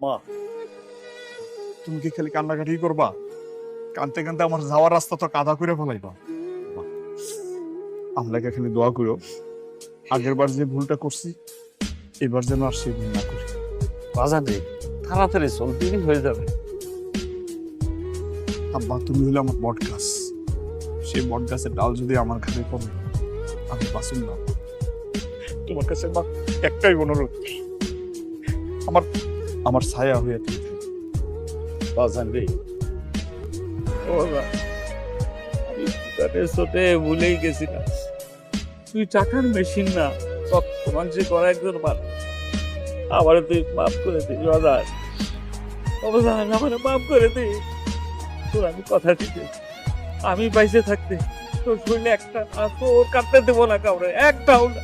মা, তুমি কি খালি কান্নাকাটি করবা? কানতে কানতে আমার যাওয়ার রাস্তা তো কাদা করে ফেলাইবা। আল্লাহকে খালি দোয়া করো, আগের বার যে ভুলটা করছি এবার যেন আর সেই ভুল না করি। বাজার রে, তাড়াতাড়ি চল, দেরি হয়ে যাবে। আব্বা, তুমি হলে আমার বট গাছ, সেই বট গাছের ডাল যদি আমার ঘাড়ে পড়ে আমি বাঁচুন না। তোমার কাছে আমার একটাই অনুরোধ, আমার আমার ছায়া হয়ে তুমি থেকো। বাজার রে, ও না, আমি দোকানে ছোটে ভুলেই গেছিলাম। তুই টাকার মেশিন না, রক্ত মাংসে করা একজন মানুষ। আবার তুই মাফ করে দিস বাজার। অবদান আমার মাফ করে দে। তোর আমি কথা দিতে, আমি বাইসে থাকতে তোর শরীরে একটা আসো কাটতে দেবো না কাউরে, একটাও না।